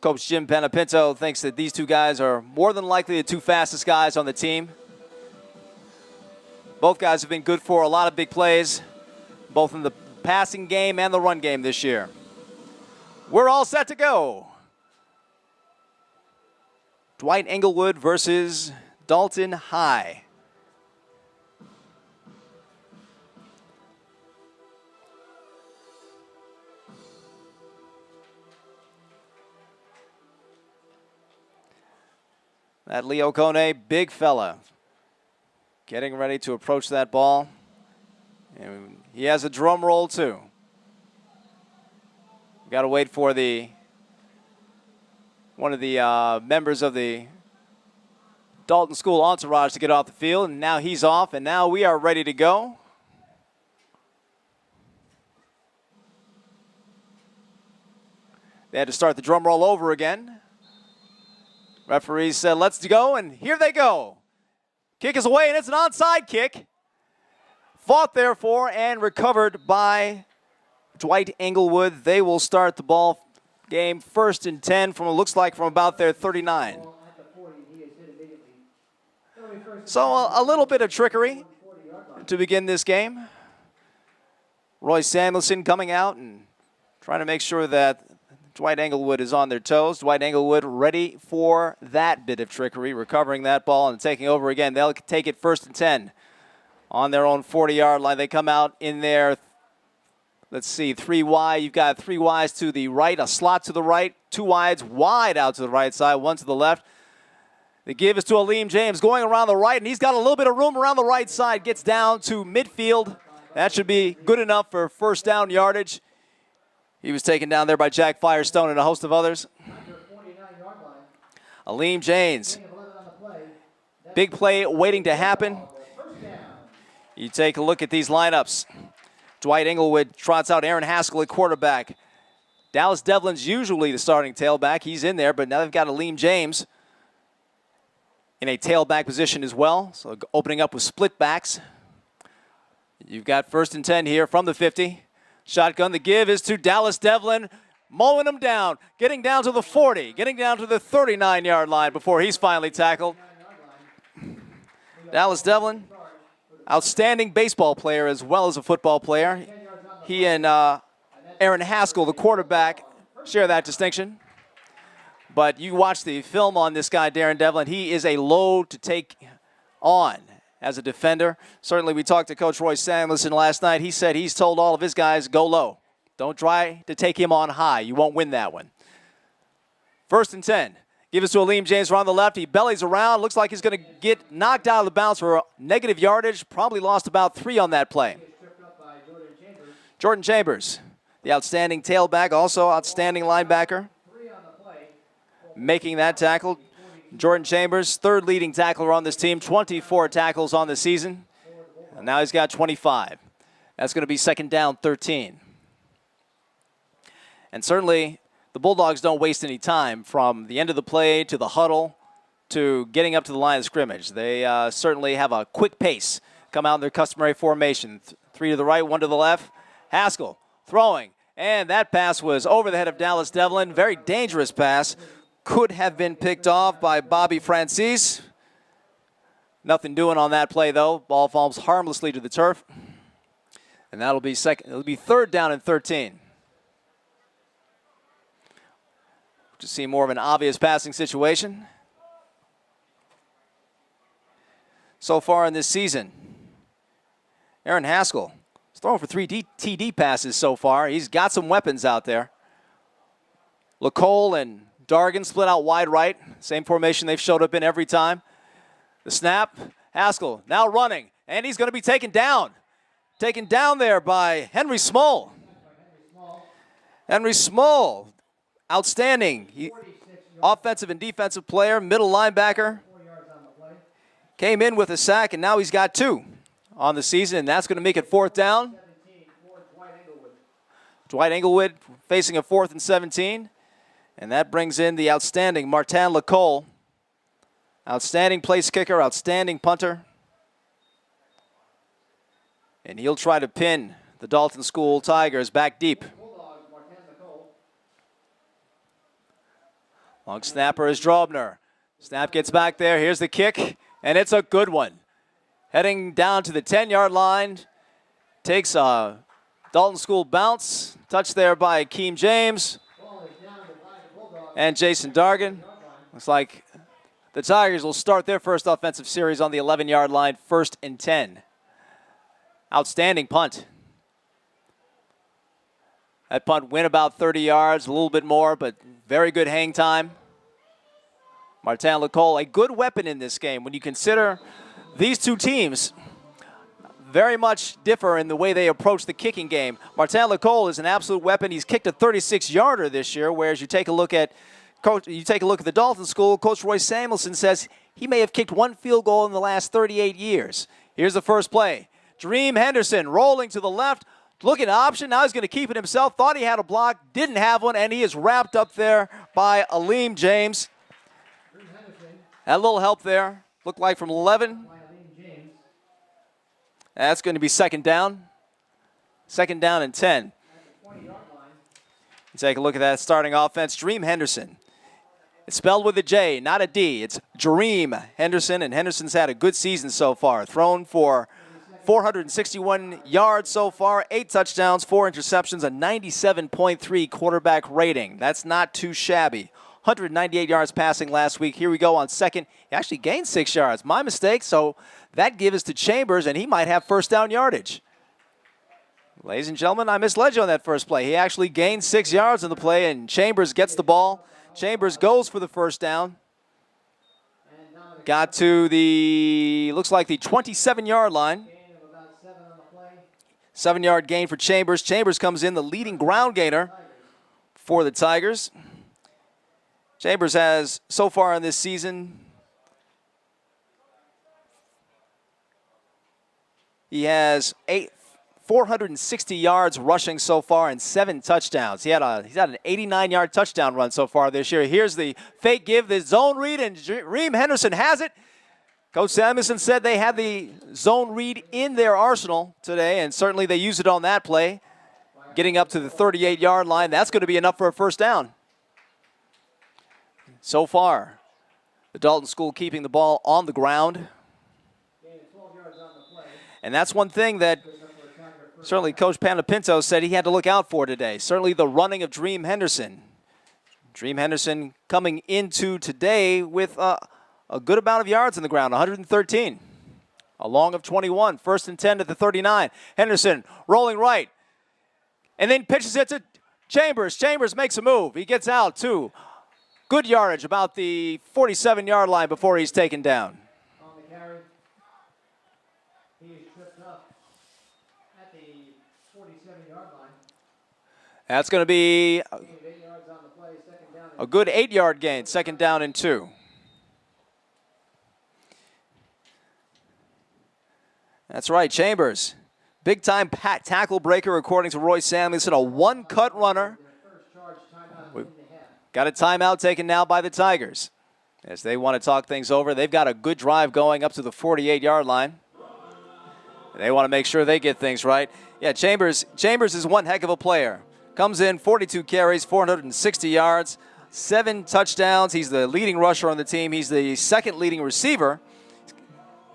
Coach Jim Panapinto thinks that these two guys are more than likely the two fastest guys on the team. Both guys have been good for a lot of big plays, both in the passing game and the run game this year. We're all set to go. Dwight Englewood versus Dalton High. That Leo Kone, big fella, getting ready to approach that ball. And he has a drum roll too. We've got to wait for one of the members of the Dalton School entourage to get off the field, and now he's off, and now we are ready to go. They had to start the drum roll over again. Referees said, let's go, and here they go. Kick is away, and it's an onside kick. Fought, therefore, and recovered by Dwight Englewood. They will start the ball game 1st and 10 from, it looks like, from about their 39. So a little bit of trickery to begin this game. Roy Samuelson coming out and trying to make sure that Dwight Englewood is on their toes. Dwight Englewood ready for that bit of trickery, recovering that ball and taking over again. They'll take it 1st and 10 on their own 40-yard line. They come out in there, let's see, 3 wide. You've got 3 wides to the right, a slot to the right, 2 wides wide out to the right side, 1 to the left. The give is to Aleem James going around the right, and he's got a little bit of room around the right side. Gets down to midfield. That should be good enough for 1st down yardage. He was taken down there by Jack Firestone and a host of others. Aleem James. Big play waiting to happen. You take a look at these lineups. Dwight Englewood trots out Aaron Haskell at quarterback. Dallas Devlin's usually the starting tailback. He's in there, but now they've got Aleem James in a tailback position as well. So opening up with split backs. You've got 1st and 10 here from the 50. Shotgun, the give is to Dallas Devlin, mowing him down, getting down to the 40, getting down to the 39-yard line before he's finally tackled. Dallas Devlin, outstanding baseball player as well as a football player. He and Aaron Haskell, the quarterback, share that distinction. But you watch the film on this guy, Darren Devlin, he is a load to take on as a defender. Certainly we talked to Coach Roy Samuelson last night. He said he's told all of his guys, go low. Don't try to take him on high. You won't win that one. 1st and 10. Give us to Aleem James around the left. He bellies around. Looks like he's going to get knocked out of the bounce for negative yardage. Probably lost about 3 on that play. Jordan Chambers, the outstanding tailback, also outstanding linebacker, making that tackle. Jordan Chambers, 3rd leading tackler on this team, 24 tackles on the season. And now he's got 25. That's going to be 2nd down, 13. And certainly the Bulldogs don't waste any time from the end of the play to the huddle to getting up to the line of scrimmage. They certainly have a quick pace. Come out in their customary formation. 3 to the right, 1 to the left. Haskell throwing. And that pass was over the head of Dallas Devlin. Very dangerous pass. Could have been picked off by Bobby Francis. Nothing doing on that play, though. Ball falls harmlessly to the turf. And that'll be it'll be 3rd down and 13. To see more of an obvious passing situation. So far in this season, Aaron Haskell is throwing for 3 TD passes so far. He's got some weapons out there. LaCole and Dargan split out wide right. Same formation they've showed up in every time. The snap. Haskell now running. And he's going to be taken down. Taken down there by Henry Small. Henry Small, outstanding offensive and defensive player, middle linebacker. Came in with a sack, and now he's got 2 on the season, and that's going to make it 4th down. Dwight Englewood facing a 4th and 17. And that brings in the outstanding Martin LaCole. Outstanding place kicker, outstanding punter. And he'll try to pin the Dalton School Tigers back deep. Long snapper is Drobner. Snap gets back there. Here's the kick, and it's a good one. Heading down to the 10-yard line. Takes a Dalton School bounce. Touched there by Akeem James and Jason Dargan. Looks like the Tigers will start their first offensive series on the 11-yard line, 1st and 10. Outstanding punt. That punt went about 30 yards, a little bit more, but very good hang time. Martin Lecole, a good weapon in this game. When you consider these two teams very much differ in the way they approach the kicking game. Martin Lecole is an absolute weapon. He's kicked a 36-yarder this year, whereas you take a look at the Dalton School, Coach Roy Samuelson says he may have kicked one field goal in the last 38 years. Here's the first play. Dream Henderson rolling to the left, looking at option. Now he's going to keep it himself. Thought he had a block, didn't have one, and he is wrapped up there by Aleem James. Had a little help there. Looked like from 11. That's going to be 2nd down. 2nd down and 10. Take a look at that starting offense. Dream Henderson. It's spelled with a J, not a D. It's Dream Henderson, and Henderson's had a good season so far. Thrown for 461 yards so far, 8 touchdowns, 4 interceptions, a 97.3 quarterback rating. That's not too shabby. 198 yards passing last week. Here we go on 2nd. He actually gained 6 yards. My mistake, so that gives to Chambers, and he might have 1st down yardage. Ladies and gentlemen, I misled you on that first play. He actually gained 6 yards on the play, and Chambers gets the ball. Chambers goes for the 1st down. Got to the, looks like the 27-yard line. 7-yard gain for Chambers. Chambers comes in the leading ground gainer for the Tigers. Chambers has, so far in this season, he has 460 yards rushing so far and 7 touchdowns. He's had an 89-yard touchdown run so far this year. Here's the fake give, the zone read, and Dream Henderson has it. Coach Samuelson said they had the zone read in their arsenal today, and certainly they used it on that play. Getting up to the 38-yard line, that's going to be enough for a 1st down. So far, the Dalton School keeping the ball on the ground. And that's one thing that certainly Coach Panapinto said he had to look out for today. Certainly the running of Dream Henderson. Dream Henderson coming into today with a good amount of yards on the ground, 113. A long of 21, 1st and 10 to the 39. Henderson rolling right. And then pitches it to Chambers. Chambers makes a move. He gets out too. Good yardage, about the 47-yard line before he's taken down. On the carry, he is tripped up at the 47-yard line. That's going to be a good 8-yard gain, 2nd down and 2. That's right, Chambers. Big-time tackle breaker, according to Roy Samuelson, a one-cut runner. Got a timeout taken now by the Tigers as they want to talk things over. They've got a good drive going up to the 48-yard line. They want to make sure they get things right. Yeah, Chambers is one heck of a player. Comes in 42 carries, 460 yards, 7 touchdowns. He's the leading rusher on the team. He's the 2nd leading receiver.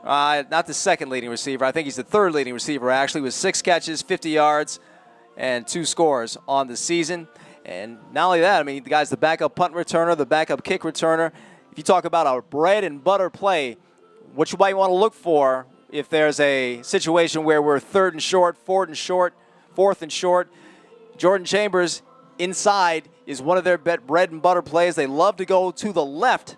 Not the 2nd leading receiver. I think he's the 3rd leading receiver, actually, with 6 catches, 50 yards, and 2 scores on the season. And not only that, I mean, the guy's the backup punt returner, the backup kick returner. If you talk about a bread and butter play, what you might want to look for if there's a situation where we're 3rd and short, 4th and short, 4th and short, Jordan Chambers inside is one of their bread and butter plays. They love to go to the left.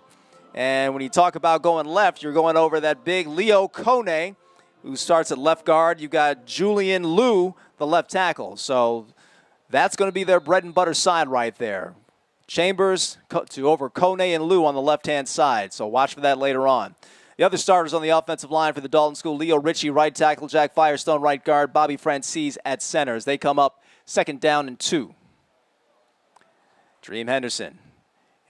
And when you talk about going left, you're going over that big Leo Kone, who starts at left guard. You've got Julian Liu, the left tackle. So that's going to be their bread and butter side right there. Chambers to over Kone and Liu on the left-hand side. So watch for that later on. The other starters on the offensive line for the Dalton School, Leo Ritchie, right tackle, Jack Firestone, right guard, Bobby Francis at center as they come up 2nd down and 2. Dream Henderson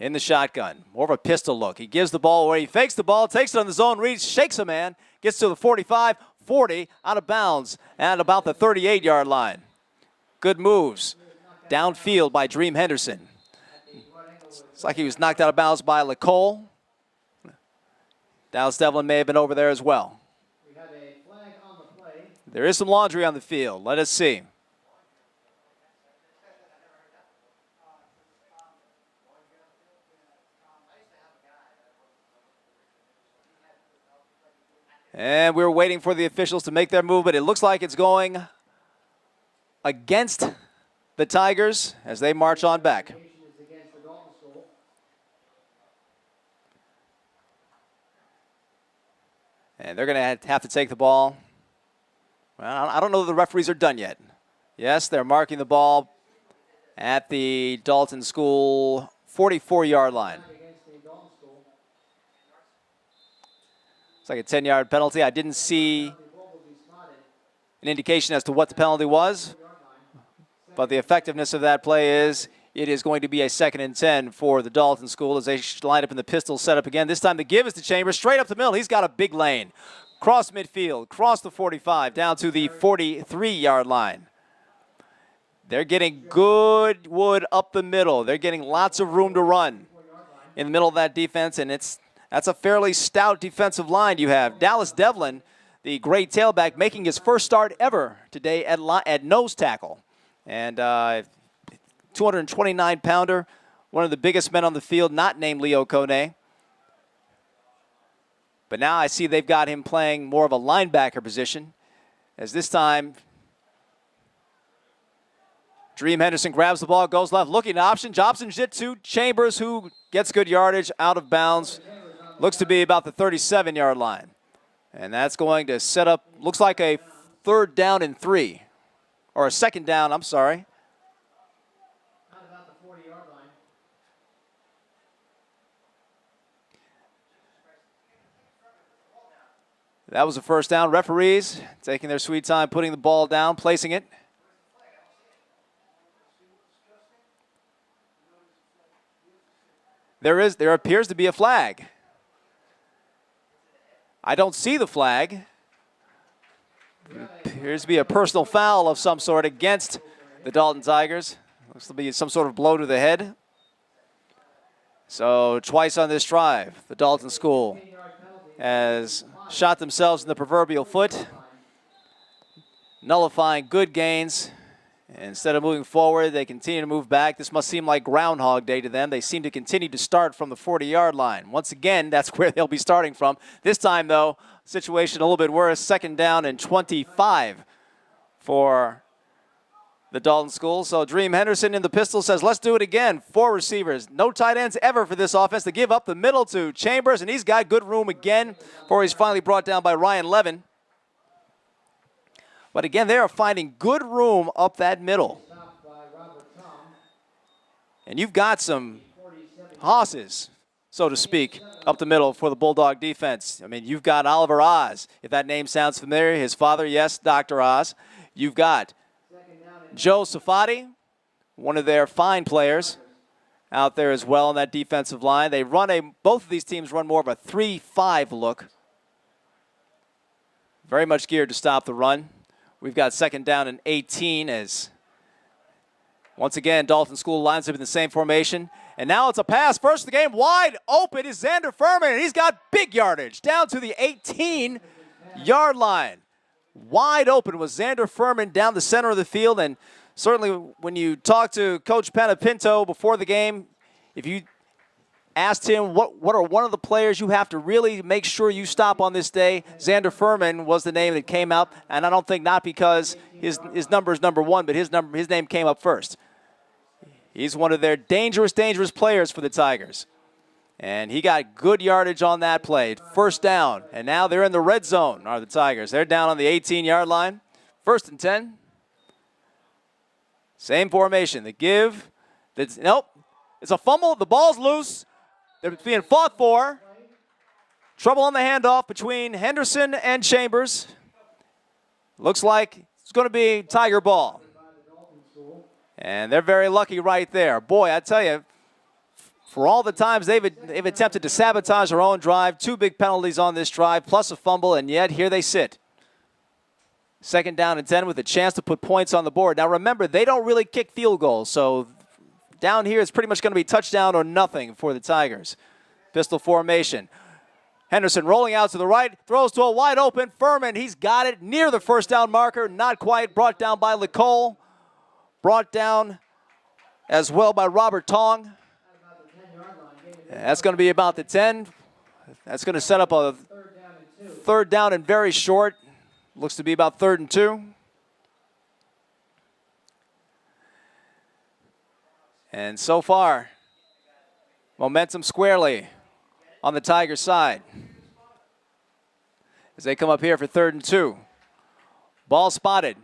in the shotgun. More of a pistol look. He gives the ball away. He fakes the ball, takes it on the zone read, shakes a man, gets to the 45, 40, out of bounds at about the 38-yard line. Good moves downfield by Dream Henderson. Looks like he was knocked out of bounds by LaCole. Dallas Devlin may have been over there as well. We have a flag on the play. There is some laundry on the field. Let us see. And we're waiting for the officials to make their move, but it looks like it's going against the Tigers as they march on back. Is against the Dalton School. And they're going to have to take the ball. Well, I don't know that the referees are done yet. Yes, they're marking the ball at the Dalton School 44-yard line. Against the Dalton School. It's like a 10-yard penalty. I didn't see The ball will be spotted. an indication as to what the penalty was, but the effectiveness of that play is it is going to be a 2nd and 10 for the Dalton School as they line up in the pistol setup again. This time the give is to Chambers, straight up the middle. He's got a big lane. Cross midfield, cross the 45, down to the 43-yard line. They're getting good wood up the middle. They're getting lots of room to run in the middle of that defense, and that's a fairly stout defensive line you have. Dallas Devlin, the great tailback, making his first start ever today at nose tackle. And 229-pounder, one of the biggest men on the field, not named Leo Kone. But now I see they've got him playing more of a linebacker position, as this time Dream Henderson grabs the ball, goes left, looking option. Jobson's it to Chambers, who gets good yardage out of bounds. Looks to be about the 37-yard line. And that's going to set up, looks like a 3rd down and 3. Or a 2nd down, I'm sorry. Not about the 40-yard line. That was a 1st down. Referees taking their sweet time, putting the ball down, placing it. There appears to be a flag. I don't see the flag. It appears to be a personal foul of some sort against the Dalton Tigers. Looks to be some sort of blow to the head. So twice on this drive, the Dalton School has shot themselves in the proverbial foot, nullifying good gains. Instead of moving forward, they continue to move back. This must seem like Groundhog Day to them. They seem to continue to start from the 40-yard line. Once again, that's where they'll be starting from. This time, though, situation a little bit worse. 2nd down and 25 for the Dalton School. So Dream Henderson in the pistol says, let's do it again. 4 receivers. No tight ends ever for this offense. They give up the middle to Chambers, and he's got good room again before he's finally brought down by Ryan Levin. But again, they are finding good room up that middle. And you've got some hosses, so to speak, up the middle for the Bulldog defense. I mean, you've got Oliver Oz, if that name sounds familiar. His father, yes, Dr. Oz. You've got Joe Safati, one of their fine players, out there as well on that defensive line. They run both of these teams run more of a 3-5 look. Very much geared to stop the run. We've got 2nd down and 18 as, once again, Dalton School lines up in the same formation. And now it's a pass. First of the game, wide open is Xander Furman, and he's got big yardage down to the 18-yard line. Wide open was Xander Furman down the center of the field. And certainly when you talk to Coach Panapinto before the game, if you asked him what are one of the players you have to really make sure you stop on this day, Xander Furman was the name that came out, and I don't think not because his number is number 1, but his name came up first. He's one of their dangerous players for the Tigers. And he got good yardage on that play. 1st down, and now they're in the red zone, are the Tigers. They're down on the 18-yard line. 1st and 10. Same formation. The give. Nope. It's a fumble. The ball's loose. They're being fought for. Trouble on the handoff between Henderson and Chambers. Looks like it's going to be Tiger ball. And they're very lucky right there. Boy, I tell you, for all the times they've attempted to sabotage their own drive, 2 big penalties on this drive, plus a fumble, and yet here they sit. 2nd down and 10 with a chance to put points on the board. Now remember, they don't really kick field goals, so down here, it's pretty much going to be touchdown or nothing for the Tigers. Pistol formation. Henderson rolling out to the right, throws to a wide open Furman. He's got it near the first down marker, not quite. Brought down by LeCole. Brought down as well by Robert Tong. That's going to be about the 10. That's going to set up a third down and very short. Looks to be about 3rd and 2. And so far, momentum squarely on the Tigers side as they come up here for 3rd and 2. Ball spotted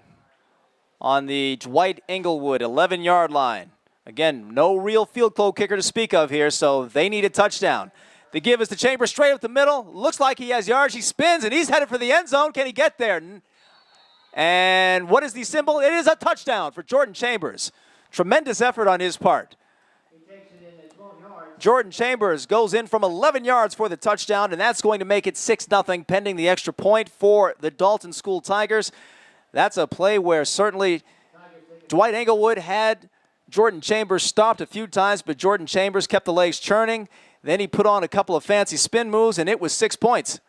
on the Dwight Englewood 11-yard line. Again, no real field goal kicker to speak of here, so they need a touchdown. The give is to Chambers straight up the middle. Looks like he has yards. He spins, and he's headed for the end zone. Can he get there? And what is the symbol? It is a touchdown for Jordan Chambers. Tremendous effort on his part. Jordan Chambers goes in from 11 yards for the touchdown, and that's going to make it 6-0 pending the extra point for the Dalton School Tigers. That's a play where certainly Dwight Englewood had Jordan Chambers stopped a few times, but Jordan Chambers kept the legs churning. Then he put on a couple of fancy spin moves, and it was 6 points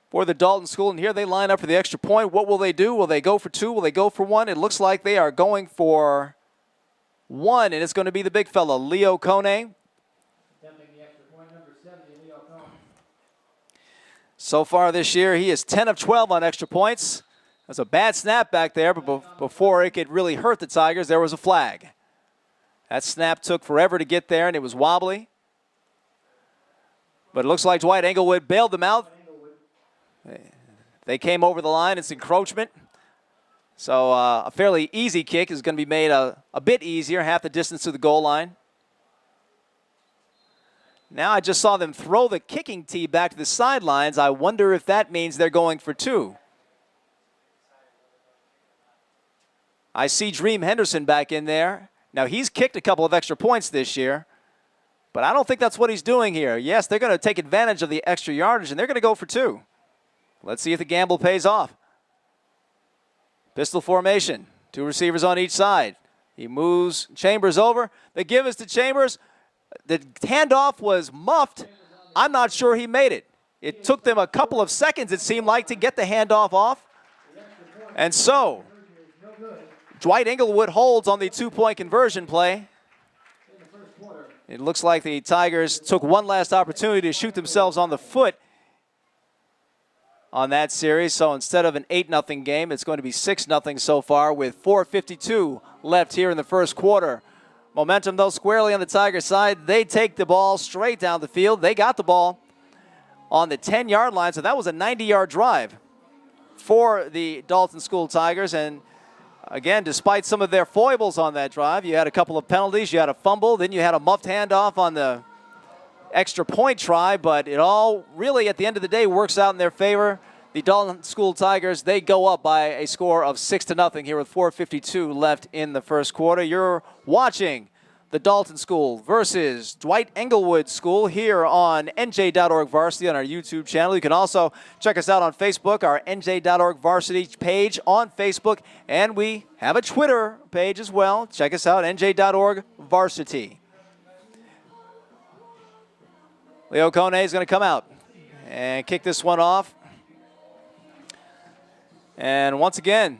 for the Dalton School. And here they line up for the extra point. What will they do? Will they go for 2? Will they go for 1? It looks like they are going for 1, and it's going to be the big fella, Leo Kone. So far this year, he is 10 of 12 on extra points. That's a bad snap back there, but before it could really hurt the Tigers, there was a flag. That snap took forever to get there, and it was wobbly. But it looks like Dwight Englewood bailed them out. They came over the line. It's encroachment. So a fairly easy kick is going to be made a bit easier, half the distance to the goal line. Now I just saw them throw the kicking tee back to the sidelines. I wonder if that means they're going for 2. I see Dream Henderson back in there. Now, he's kicked a couple of extra points this year, but I don't think that's what he's doing here. Yes, they're going to take advantage of the extra yardage, and they're going to go for 2. Let's see if the gamble pays off. Pistol formation. 2 receivers on each side. He moves Chambers over. The give is to Chambers. The handoff was muffed. I'm not sure he made it. It took them a couple of seconds, it seemed like, to get the handoff off. And so Dwight Englewood holds on the 2-point conversion play. It looks like the Tigers took one last opportunity to shoot themselves on the foot on that series. So instead of an 8-0 game, it's going to be 6-0 so far with 4:52 left here in the first quarter. Momentum, though, squarely on the Tigers side. They take the ball straight down the field. They got the ball on the 10-yard line, so that was a 90-yard drive for the Dalton School Tigers. And again, despite some of their foibles on that drive, you had a couple of penalties, you had a fumble, then you had a muffed handoff on the extra point try, but it all really, at the end of the day, works out in their favor. The Dalton School Tigers, they go up by a score of 6-0 here with 4:52 left in the first quarter. You're watching the Dalton School versus Dwight Englewood School here on NJ.ORG Varsity on our YouTube channel. You can also check us out on Facebook, our NJ.ORG Varsity page on Facebook, and we have a Twitter page as well. Check us out, NJ.ORG Varsity. Leo Kone is going to come out and kick this one off. And once again,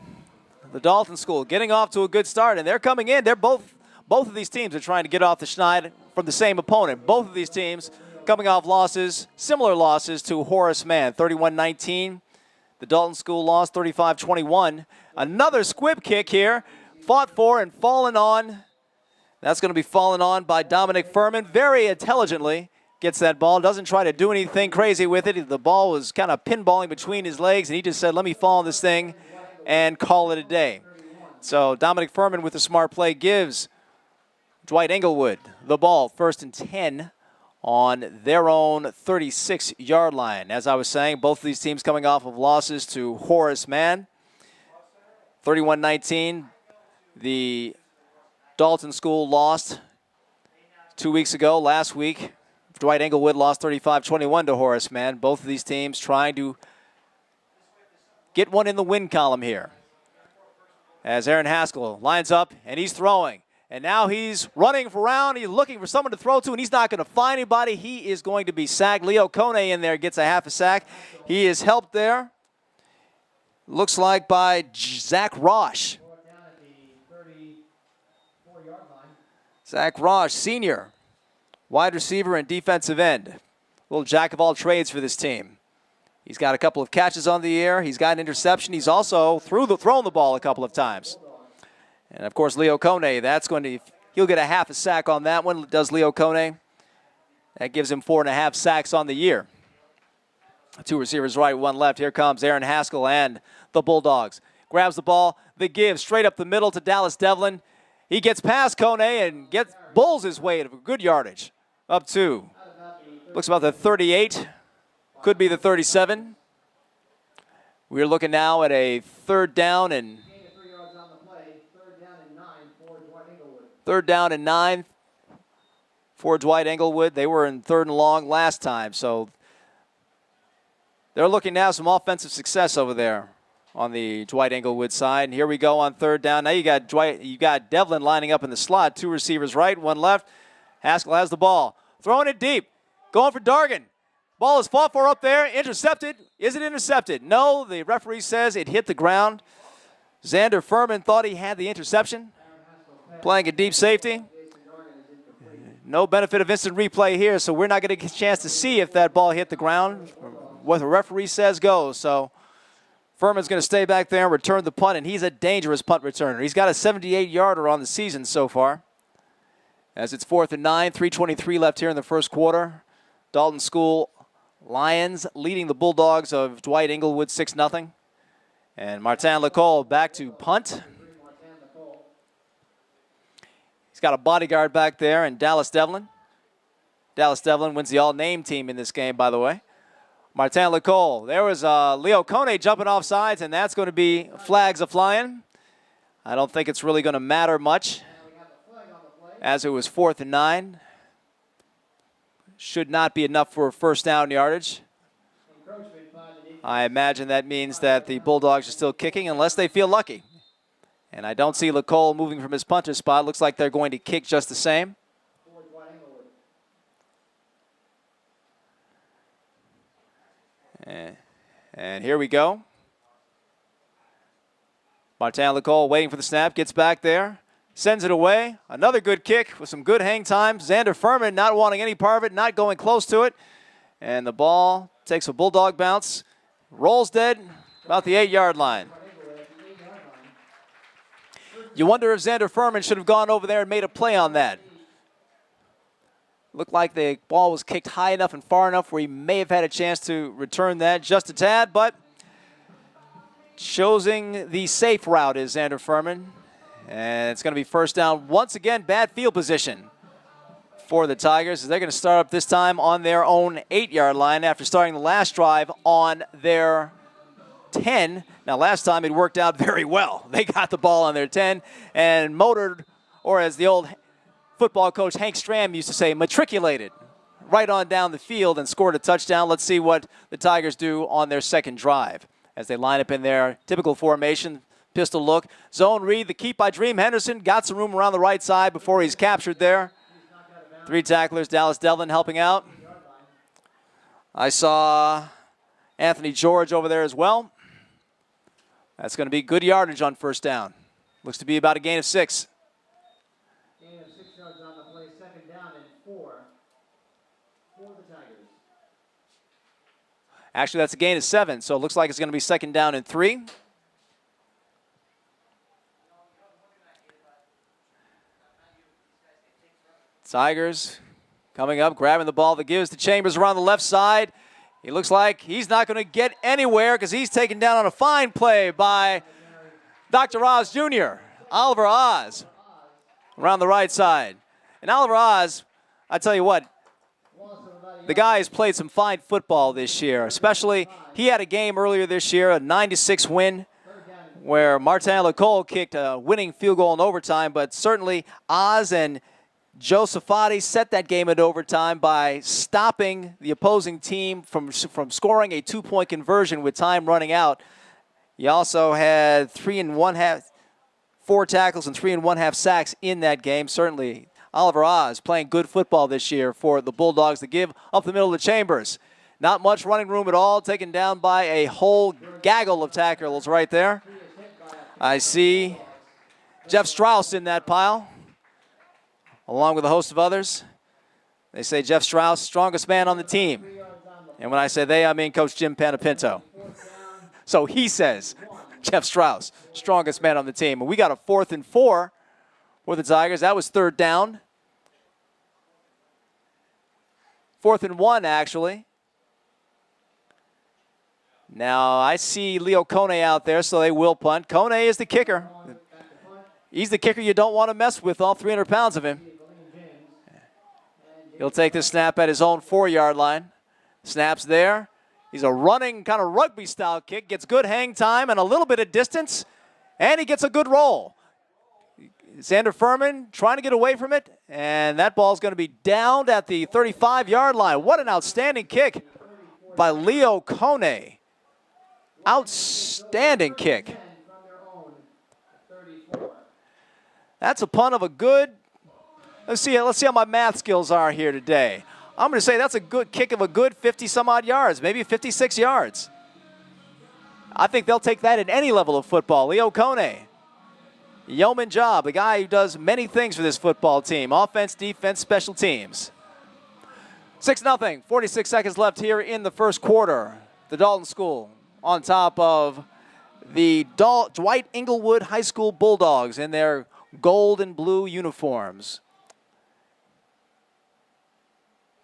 the Dalton School getting off to a good start, and they're coming in. They're both of these teams are trying to get off the schneid from the same opponent. Both of these teams coming off losses, similar losses to Horace Mann, 31-19. The Dalton School lost 35-21. Another squib kick here, fought for and fallen on. That's going to be fallen on by Dominic Furman very intelligently. Gets that ball, doesn't try to do anything crazy with it. The ball was kind of pinballing between his legs, and he just said, let me fall on this thing and call it a day. So Dominic Furman with a smart play gives Dwight Englewood the ball, 1st and 10 on their own 36-yard line. As I was saying, both of these teams coming off of losses to Horace Mann. 31-19, the Dalton School lost 2 weeks ago. Last week, Dwight Englewood lost 35-21 to Horace Mann. Both of these teams trying to get one in the win column here. As Aaron Haskell lines up, and he's throwing. And now he's running around. He's looking for someone to throw to, and he's not going to find anybody. He is going to be sacked. Leo Kone in there gets a half a sack. He is helped there. Looks like by Zach Rosh. Zach Rosh, senior, wide receiver and defensive end. Little jack of all trades for this team. He's got a couple of catches on the air. He's got an interception. He's also thrown the ball a couple of times. And, of course, Leo Kone, he'll get a half a sack on that one, does Leo Kone. That gives him 4.5 sacks on the year. 2 receivers right, 1 left. Here comes Aaron Haskell and the Bulldogs. Grabs the ball, the give straight up the middle to Dallas Devlin. He gets past Kone and bulls his way to good yardage. Up to, looks about the 38, could be the 37. We're looking now at a third down and 9 for Dwight Englewood. They were in 3rd and long last time, so they're looking now some offensive success over there on the Dwight Englewood side. And here we go on 3rd down. Now you got Devlin lining up in the slot. 2 receivers right, 1 left. Haskell has the ball, throwing it deep, going for Dargan. Ball is fought for up there, intercepted. Is it intercepted? No, the referee says it hit the ground. Xander Furman thought he had the interception. Playing a deep safety. No benefit of instant replay here, so we're not going to get a chance to see if that ball hit the ground. What the referee says goes. So Furman's going to stay back there and return the punt, and he's a dangerous punt returner. He's got a 78-yarder on the season so far. As it's 4th and 9, 3:23 left here in the first quarter. Dalton School Lions leading the Bulldogs of Dwight Englewood 6-0. And Martin Lecole back to punt. He's got a bodyguard back there, and Dallas Devlin. Dallas Devlin wins the all-name team in this game, by the way. Martin Lecole. There was Leo Kone jumping off sides, and that's going to be flags a-flying. I don't think it's really going to matter much, as it was 4th and 9. Should not be enough for first down yardage. I imagine that means that the Bulldogs are still kicking unless they feel lucky. And I don't see Lecole moving from his punter spot. Looks like they're going to kick just the same. And here we go. Martin Lecole waiting for the snap, gets back there, sends it away. Another good kick with some good hang time. Xander Furman not wanting any part of it, not going close to it. And the ball takes a Bulldog bounce, rolls dead about the 8-yard line. You wonder if Xander Furman should have gone over there and made a play on that. Looked like the ball was kicked high enough and far enough where he may have had a chance to return that just a tad, but choosing the safe route is Xander Furman. And it's going to be first down. Once again, bad field position for the Tigers, as they're going to start up this time on their own 8-yard line after starting the last drive on their 10. Now, last time it worked out very well. They got the ball on their 10 and motored, or as the old football coach Hank Stram used to say, matriculated right on down the field and scored a touchdown. Let's see what the Tigers do on their second drive as they line up in their typical formation. Pistol look. Zone read, the keep by Dream Henderson. Got some room around the right side before he's captured there. 3 tacklers, Dallas Devlin helping out. I saw Anthony George over there as well. That's going to be good yardage on first down. Looks to be about a gain of 6. Gain of 6 yards on the play, 2nd down and 4 for the Tigers. Actually, that's a gain of 7, so it looks like it's going to be 2nd down and 3. Tigers coming up, grabbing the ball that gives to Chambers around the left side. He looks like he's not going to get anywhere because he's taken down on a fine play by Dr. Oz Jr., Oliver Oz, around the right side. And Oliver Oz, I tell you what, the guy has played some fine football this year, especially he had a game earlier this year, a 9-6 win, where Martin Lecole kicked a winning field goal in overtime, but certainly Oz and Joe Safati set that game at overtime by stopping the opposing team from scoring a 2-point conversion with time running out. He also had 3 1/2 4 tackles and 3 1/2 sacks in that game. Certainly, Oliver Oz playing good football this year for the Bulldogs to give up the middle of Chambers. Not much running room at all, taken down by a whole gaggle of tackles right there. I see Jeff Strauss in that pile, along with a host of others. They say Jeff Strauss, strongest man on the team. And when I say they, I mean Coach Jim Panapinto. So he says, Jeff Strauss, strongest man on the team. And we got a 4th and 4 for the Tigers. That was 3rd down. 4th and 1, actually. Now, I see Leo Kone out there, so they will punt. Kone is the kicker. He's the kicker you don't want to mess with, all 300 pounds of him. He'll take the snap at his own 4-yard line. Snaps there. He's a running kind of rugby-style kick. Gets good hang time and a little bit of distance. And he gets a good roll. Xander Furman trying to get away from it. And that ball's going to be downed at the 35-yard line. What an outstanding kick by Leo Kone. Outstanding kick. That's a punt of a good, let's see how my math skills are here today. I'm going to say that's a good kick of a good 50-some-odd yards, maybe 56 yards. I think they'll take that at any level of football. Leo Kone, yeoman job, a guy who does many things for this football team, offense, defense, special teams. 6-0, 46 seconds left here in the first quarter. The Dalton School on top of the Dwight Englewood High School Bulldogs in their gold and blue uniforms.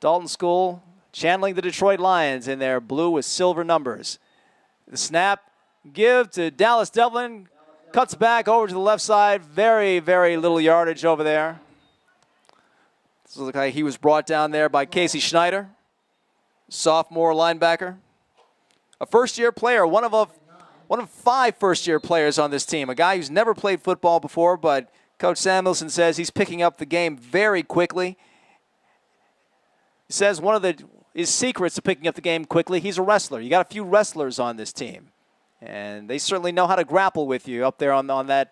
Dalton School channeling the Detroit Lions in their blue with silver numbers. The snap, give to Dallas Devlin, cuts back over to the left side. Very, very little yardage over there. This looks like he was brought down there by Casey Schneider, sophomore linebacker. A first-year player, one of 5 first-year players on this team. A guy who's never played football before, but Coach Samuelson says he's picking up the game very quickly. He says one of his secrets to picking up the game quickly, he's a wrestler. You got a few wrestlers on this team. And they certainly know how to grapple with you up there on that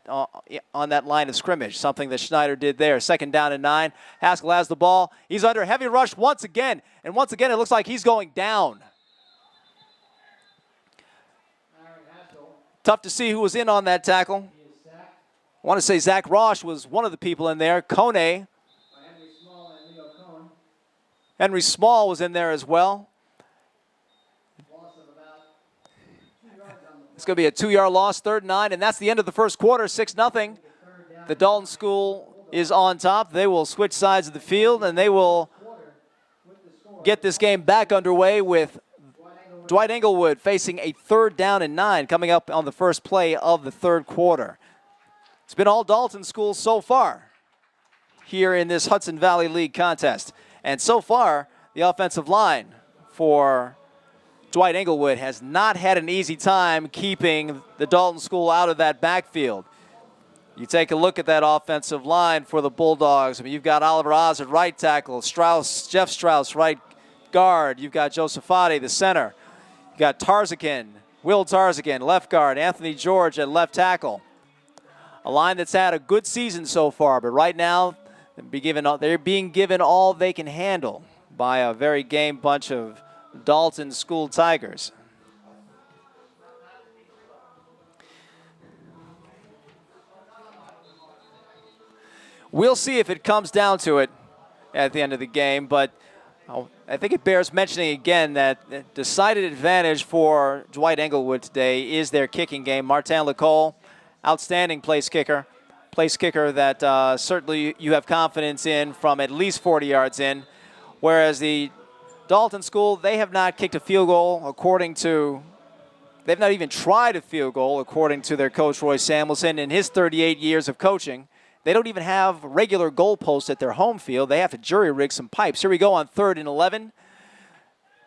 line of scrimmage, something that Schneider did there. 2nd down and 9. Haskell has the ball. He's under heavy rush once again. And once again, it looks like he's going down. Tough to see who was in on that tackle. I want to say Zach Rosh was one of the people in there. Kone. Henry Small was in there as well. It's going to be a 2-yard loss, 3rd and 9, and that's the end of the first quarter, 6-0. The Dalton School is on top. They will switch sides of the field, and they will get this game back underway with Dwight Englewood facing a 3rd down and 9 coming up on the first play of the 3rd quarter. It's been all Dalton School so far here in this Hudson Valley League contest. And so far, the offensive line for Dwight Englewood has not had an easy time keeping the Dalton School out of that backfield. You take a look at that offensive line for the Bulldogs. I mean, you've got Oliver Oz at right tackle, Jeff Strauss, right guard. You've got Josephotti, the center. You've got Will Tarzakin, left guard. Anthony George at left tackle. A line that's had a good season so far, but right now they're being given all they can handle by a very game bunch of Dalton School Tigers. We'll see if it comes down to it at the end of the game, but I think it bears mentioning again that the decided advantage for Dwight Englewood today is their kicking game. Martin Lecole, outstanding place kicker that certainly you have confidence in from at least 40 yards in, whereas the Dalton School, they have not kicked a field goal they've not even tried a field goal according to their coach Roy Samuelson in his 38 years of coaching. They don't even have regular goalposts at their home field. They have to jury rig some pipes. Here we go on 3rd and 11.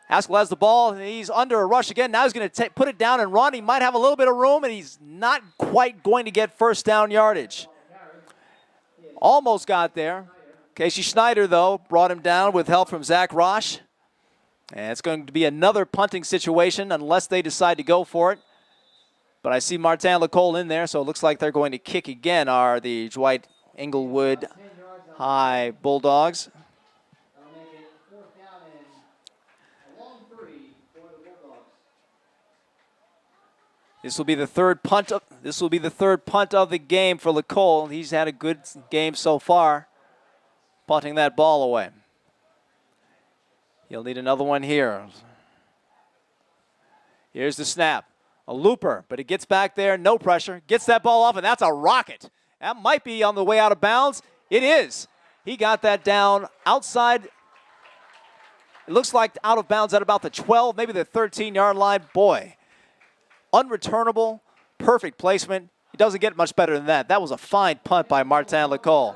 Haskell has the ball. He's under a rush again. Now he's going to put it down and run. He might have a little bit of room, and he's not quite going to get 1st down yardage. Almost got there. Casey Schneider, though, brought him down with help from Zach Rosh. And it's going to be another punting situation unless they decide to go for it. But I see Martin Lecole in there, so it looks like they're going to kick again, are the Dwight Englewood 10 yards on High Bulldogs. that'll make it 4th down and a long 3 for the Bulldogs. This will be the third punt of the game for Lecole. He's had a good game so far, punting that ball away. He'll need another one here. Here's the snap. A looper, but it gets back there, no pressure. Gets that ball off, and that's a rocket. That might be on the way out of bounds. It is. He got that down outside. It looks like out of bounds at about the 12, maybe the 13-yard line. Boy, unreturnable, perfect placement. He doesn't get much better than that. That was a fine punt by Martin Lecole.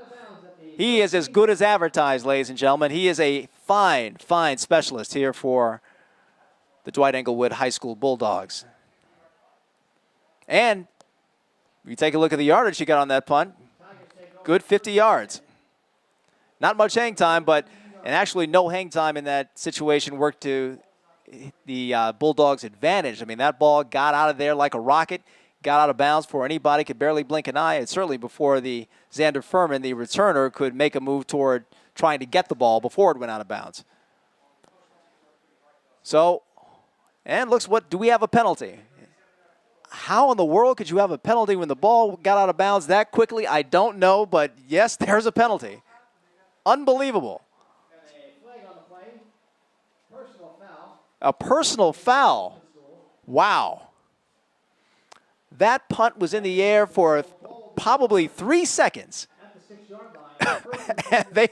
He is as good as advertised, ladies and gentlemen. He is a fine, fine specialist here for the Dwight Englewood High School Bulldogs. And if you take a look at the yardage he got on that punt, good 50 yards. Not much hang time, and actually no hang time in that situation worked to the Bulldogs' advantage. I mean, that ball got out of there like a rocket, got out of bounds before anybody could barely blink an eye, and certainly before the Xander Furman, the returner, could make a move toward trying to get the ball before it went out of bounds. So, and looks what, do we have a penalty? How in the world could you have a penalty when the ball got out of bounds that quickly? I don't know, but yes, there's a penalty. Unbelievable. A flag on the play. Personal foul. A personal foul. Wow. That punt was in the air for probably 3 seconds. At the 6-yard line.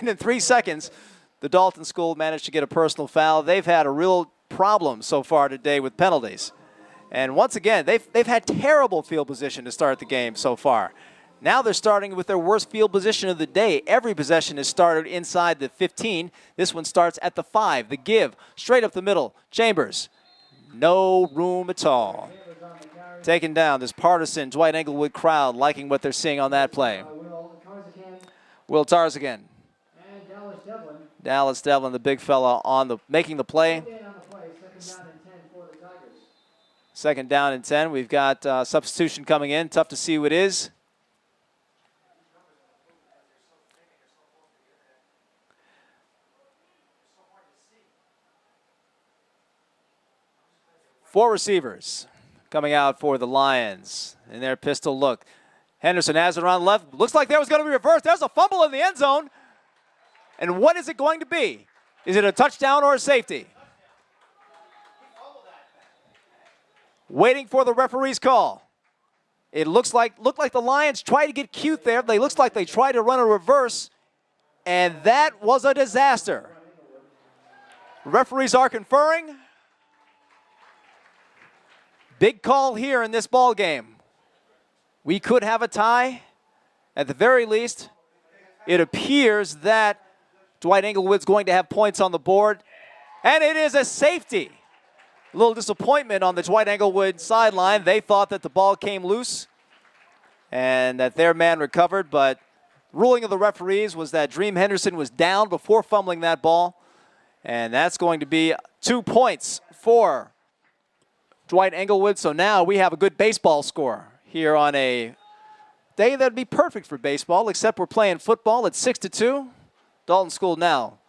and in 3 seconds, the Dalton school managed to get a personal foul. They've had a real problem so far today with penalties. And once again, they've had terrible field position to start the game so far. Now they're starting with their worst field position of the day. Every possession is started inside the 15. This one starts at the 5. The give, straight up the middle. Chambers, no room at all. Taken down, this partisan Dwight Englewood crowd liking what they're seeing on that play. Will Tarzakan. And Dallas Devlin, the big fella, making the play. Second down and 10. We've got substitution coming in. Tough to see who it is. Four receivers coming out for the Lions in their pistol look. Henderson has it on the left. Looks like there was going to be reversed. There's a fumble in the end zone. And what is it going to be? Is it a touchdown or a safety? Waiting for the referee's call. It looked like the Lions tried to get cute there. They looks like they tried to run a reverse, and that was a disaster. Referees are conferring. Big call here in this ball game. We could have a tie. At the very least, it appears that Dwight Englewood's going to have points on the board, and it is a safety. A little disappointment on the Dwight Englewood sideline. They thought that the ball came loose and that their man recovered, but ruling of the referees was that Dream Henderson was down before fumbling that ball, and that's going to be 2 points for Dwight Englewood. So now we have a good baseball score here on a day that would be perfect for baseball, except we're playing football at 6-2. Dalton School now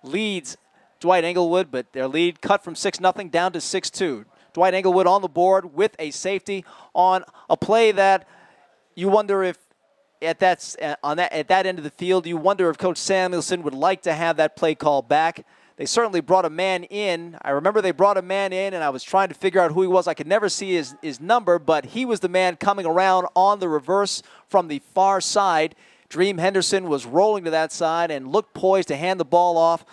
leads Dwight Englewood, but their lead cut from 6-0 down to 6-2. Dwight Englewood on the board with a safety on a play that you wonder if at that end of the field, you wonder if Coach Samuelson would like to have that play called back. They certainly brought a man in. I remember they brought a man in, and I was trying to figure out who he was. I could never see his number, but he was the man coming around on the reverse from the far side. Dream Henderson was rolling to that side and looked poised to hand the ball off.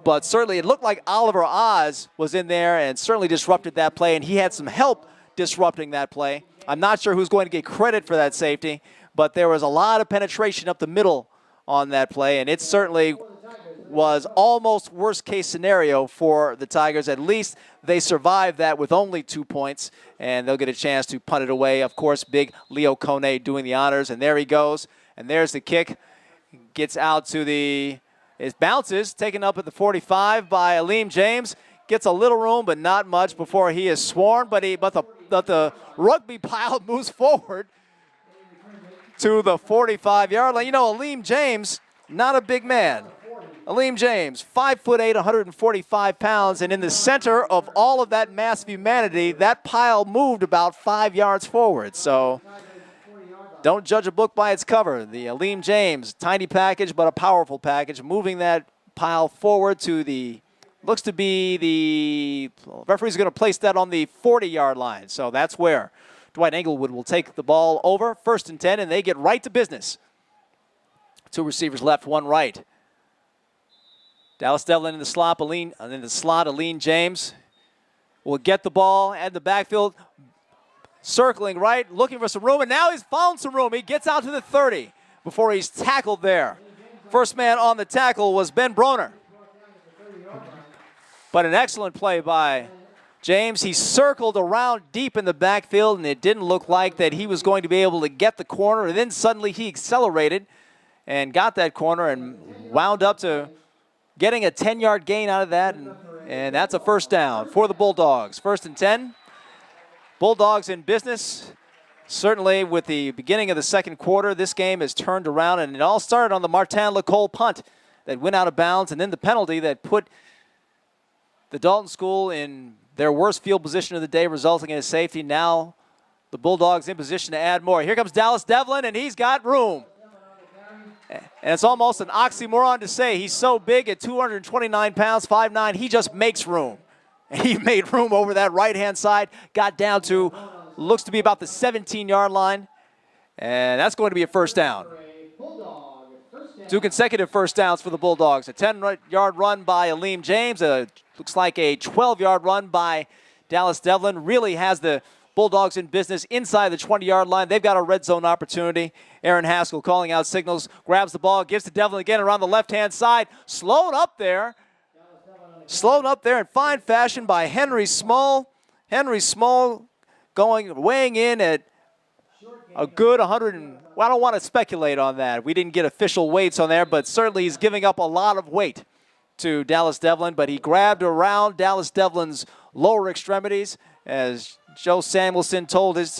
But certainly it looked like Oliver Oz was in there and certainly disrupted that play, and he had some help disrupting that play. I'm not sure who's going to get credit for that safety, but there was a lot of penetration up the middle on that play, and it certainly was almost worst-case scenario for the Tigers. At least they survived that with only 2 points, and they'll get a chance to punt it away. Of course, big Leo Kone doing the honors, and there he goes. And there's the kick. Gets out to the... It bounces, taken up at the 45 by Aleem James. Gets a little room, but not much before he is sworn. But the rugby pile moves forward to the 45-yard line. You know, Aleem James, not a big man. Aleem James, 5'8", 145 pounds, and in the center of all of that massive humanity, that pile moved about 5 yards forward. So don't judge a book by its cover. The Aleem James, tiny package but a powerful package, moving that pile forward to the, looks to be the, referee's going to place that on the 40-yard line. So that's where Dwight Englewood will take the ball over, 1st and 10, and they get right to business. 2 receivers left, 1 right. Dallas Devlin in the slot, Aleem James will get the ball at the backfield, circling right, looking for some room, and now he's found some room. He gets out to the 30 before he's tackled there. First man on the tackle was Ben Broner. But an excellent play by James. He circled around deep in the backfield, and it didn't look like that he was going to be able to get the corner, and then suddenly he accelerated and got that corner and wound up to getting a 10-yard gain out of that, and that's a 1st down for the Bulldogs. 1st and 10. Bulldogs in business. Certainly with the beginning of the 2nd quarter, this game has turned around, and it all started on the Martin Lecole punt that went out of bounds, and then the penalty that put the Dalton School in their worst field position of the day, resulting in a safety. Now the Bulldogs in position to add more. Here comes Dallas Devlin, and he's got room. And it's almost an oxymoron to say he's so big at 229 pounds, 5'9", he just makes room. And he made room over that right-hand side, got down to, looks to be about the 17-yard line. And that's going to be a 1st down. 2 consecutive 1st downs for the Bulldogs. A 10-yard run by Aleem James. Looks like a 12-yard run by Dallas Devlin. Really has the Bulldogs in business inside the 20-yard line. They've got a red zone opportunity. Aaron Haskell calling out signals, grabs the ball, gives to Devlin again around the left-hand side. Slowed up there in fine fashion by Henry Small. Henry Small weighing in at a good 100. Well, I don't want to speculate on that. We didn't get official weights on there, but certainly he's giving up a lot of weight to Dallas Devlin. But he grabbed around Dallas Devlin's lower extremities, as Coach Roy Samuelson told his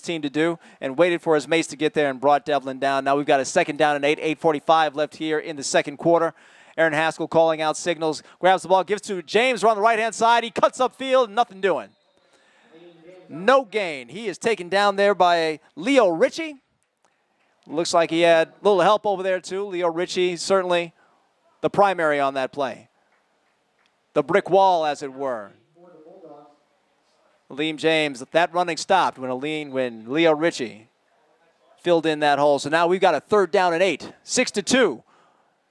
team to do, and waited for his mates to get there and brought Devlin down. Now we've got a 2nd down and 8:45 left here in the 2nd quarter. Aaron Haskell calling out signals, grabs the ball, gives to James around the right-hand side. He cuts upfield, nothing doing. No gain. He is taken down there by Leo Ritchie. Looks like he had a little help over there too. Leo Ritchie, certainly the primary on that play. The brick wall, as it were. Aleem James, that running stopped when Leo Ritchie filled in that hole. So now we've got a 3rd down and 8. 6-2.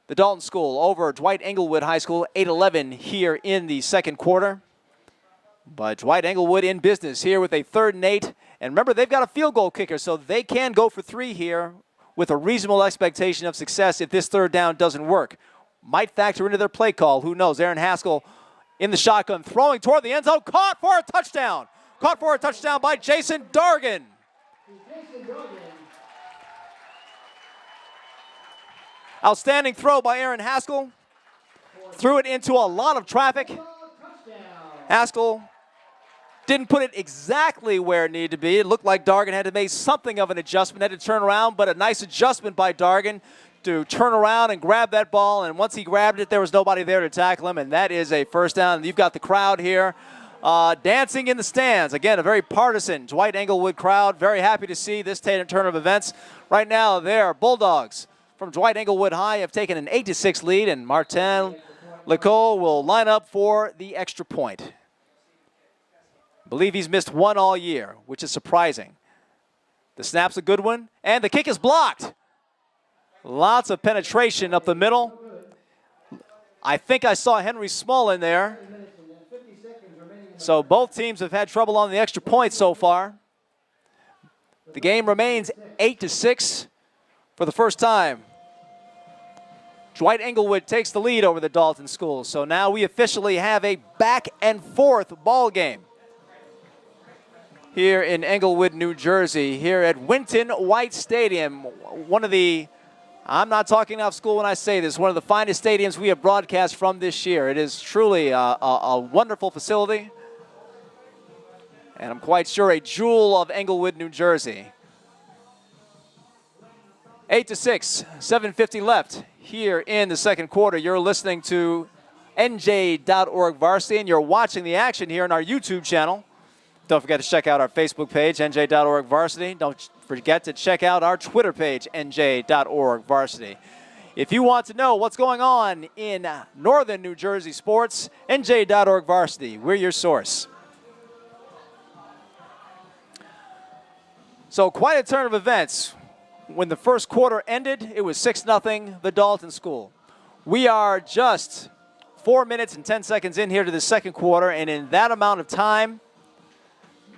The Dalton School over Dwight Englewood High School, 8-11 here in the 2nd quarter. But Dwight Englewood in business here with a 3rd and 8. And remember, they've got a field goal kicker, so they can go for 3 here with a reasonable expectation of success if this 3rd down doesn't work. Might factor into their play call. Who knows? Aaron Haskell in the shotgun, throwing toward the end zone, caught for a touchdown. Caught for a touchdown by Jason Dargan. Outstanding throw by Aaron Haskell. Threw it into a lot of traffic. Haskell didn't put it exactly where it needed to be. It looked like Dargan had to make something of an adjustment, had to turn around, but a nice adjustment by Dargan to turn around and grab that ball. And once he grabbed it, there was nobody there to tackle him, and that is a 1st down. And you've got the crowd here dancing in the stands. Again, a very partisan Dwight Englewood crowd. Very happy to see this turn of events. Right now, their Bulldogs from Dwight Englewood High have taken an 8-6 lead, and Martin Lecole will line up for the extra point. I believe he's missed 1 all year, which is surprising. The snap's a good one, and the kick is blocked. Lots of penetration up the middle. I think I saw Henry Small in there. So both teams have had trouble on the extra point so far. The game remains 8-6 for the first time. Dwight Englewood takes the lead over the Dalton School. So now we officially have a back-and-forth ball game here in Englewood, New Jersey, here at Winton White Stadium. One of the, I'm not talking off school when I say this, one of the finest stadiums we have broadcast from this year. It is truly a wonderful facility. And I'm quite sure a jewel of Englewood, New Jersey. 8-6, 7:50 left here in the second quarter. You're listening to NJ.ORG Varsity, and you're watching the action here on our YouTube channel. Don't forget to check out our Facebook page, NJ.ORG Varsity. Don't forget to check out our Twitter page, NJ.ORG Varsity. If you want to know what's going on in northern New Jersey sports, NJ.ORG Varsity, we're your source. So quite a turn of events. When the first quarter ended, it was 6-0, the Dalton School. We are just 4 minutes and 10 seconds in here to the second quarter, and in that amount of time,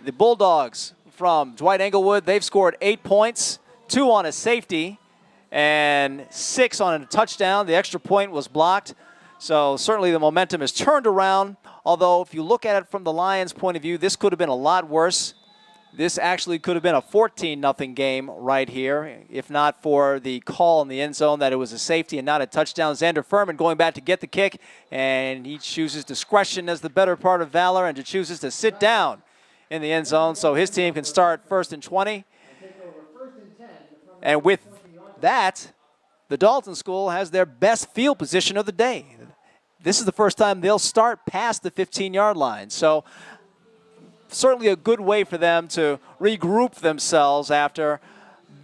the Bulldogs from Dwight Englewood, they've scored 8 points, 2 on a safety, and 6 on a touchdown. The extra point was blocked. So certainly the momentum has turned around, although if you look at it from the Lions' point of view, this could have been a lot worse. This actually could have been a 14-0 game right here, if not for the call in the end zone that it was a safety and not a touchdown. Xander Furman going back to get the kick, and he chooses discretion as the better part of valor and chooses to sit down in the end zone so his team can start 1st and 20. And with that, the Dalton School has their best field position of the day. This is the first time they'll start past the 15-yard line. So certainly a good way for them to regroup themselves after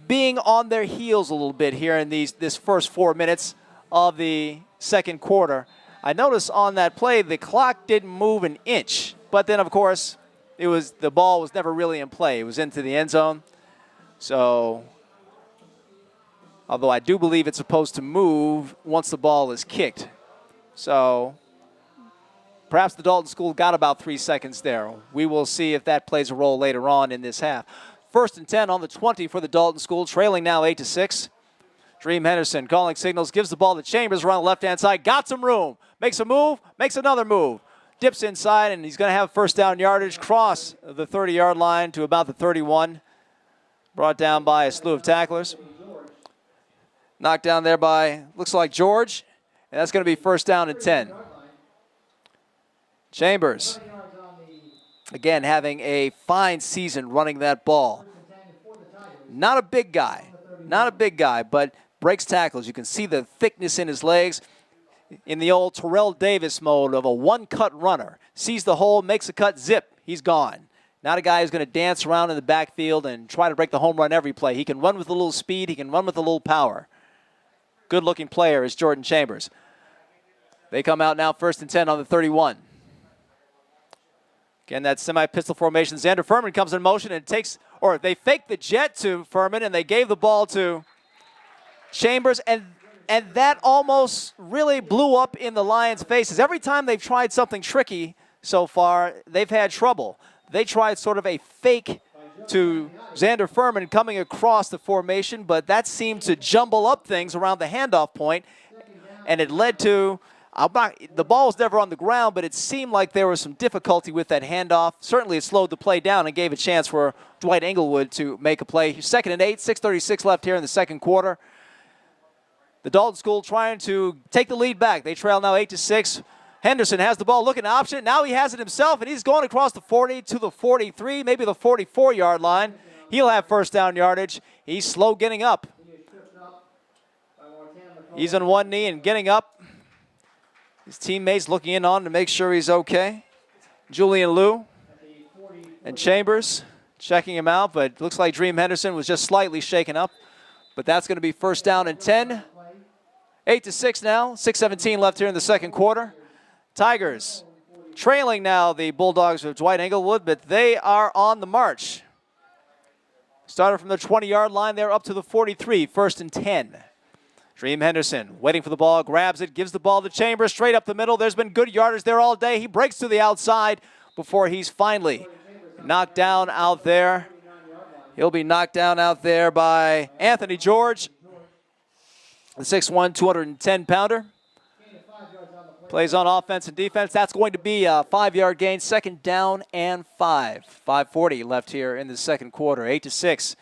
being on their heels a little bit here in this first 4 minutes of the second quarter. I noticed on that play the clock didn't move an inch, but then of course the ball was never really in play. It was into the end zone. So although I do believe it's supposed to move once the ball is kicked. So perhaps the Dalton School got about 3 seconds there. We will see if that plays a role later on in this half. 1st and 10 on the 20 for the Dalton School, trailing now 8-6. Dream Henderson calling signals, gives the ball to Chambers around the left-hand side, got some room, makes a move, makes another move, dips inside, and he's going to have first down yardage, cross the 30-yard line to about the 31. Brought down by a slew of tacklers. Knocked down there by, looks like George, and that's going to be first down and 10. Chambers, again, having a fine season running that ball. Not a big guy, but breaks tackles. You can see the thickness in his legs in the old Terrell Davis mode of a one-cut runner. Sees the hole, makes a cut, zip, he's gone. Not a guy who's going to dance around in the backfield and try to break the home run every play. He can run with a little speed, he can run with a little power. Good-looking player is Jordan Chambers. They come out now 1st and 10 on the 31. Again, that semi-pistol formation. Xander Furman comes in motion and they fake the jet to Furman, and they gave the ball to Chambers, and that almost really blew up in the Lions' faces. Every time they've tried something tricky so far, they've had trouble. They tried sort of a fake to Xander Furman coming across the formation, but that seemed to jumble up things around the handoff point, and it led to the ball was never on the ground, but it seemed like there was some difficulty with that handoff. Certainly it slowed the play down and gave a chance for Dwight Englewood to make a play. 2nd and 8, 6:36 left here in the second quarter. The Dalton School trying to take the lead back. They trail now 8-6. Henderson has the ball, looking to option. Now he has it himself, and he's going across the 40 to the 43, maybe the 44-yard line. He'll have first down yardage. He's slow getting up. He's on one knee and getting up. His teammates looking in on to make sure he's okay. Julian Liu and Chambers checking him out, but it looks like Dream Henderson was just slightly shaken up. But that's going to be first down and 10. 8-6 now, 6:17 left here in the second quarter. Tigers trailing now the Bulldogs of Dwight Englewood, but they are on the march. Started from the 20-yard line, they're up to the 43, 1st and 10. Dream Henderson waiting for the ball, grabs it, gives the ball to Chambers, straight up the middle. There's been good yardage there all day. He breaks to the outside before he's finally knocked down out there. He'll be knocked down out there by Anthony George, the 6'1", 210-pounder. Plays on offense and defense. That's going to be a 5-yard gain, 2nd down and 5. 5:40 left here in the second quarter, 8-6.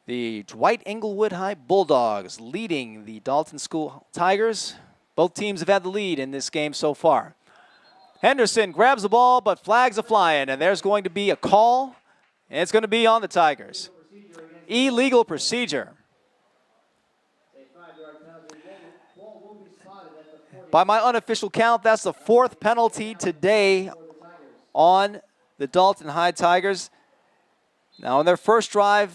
The Dwight Englewood High Bulldogs leading the Dalton School Tigers. Both teams have had the lead in this game so far. Henderson grabs the ball, but flags are flying, and there's going to be a call, and it's going to be on the Tigers. Illegal procedure. By my unofficial count, that's the 4th penalty today on the Dalton High Tigers. Now, in their first drive,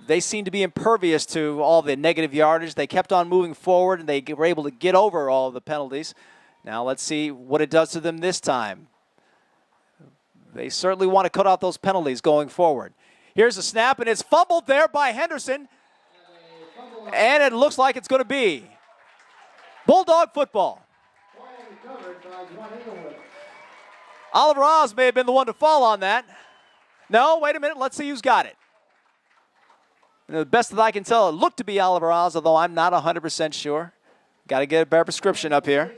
they seemed to be impervious to all the negative yardage. They kept on moving forward, and they were able to get over all the penalties. Now, let's see what it does to them this time. They certainly want to cut out those penalties going forward. Here's a snap, and it's fumbled there by Henderson. And it looks like it's going to be Bulldog football. Oliver Oz may have been the one to fall on that. No, wait a minute. Let's see who's got it. And the best that I can tell, it looked to be Oliver Oz, although I'm not 100% sure. Got to get a better prescription up here.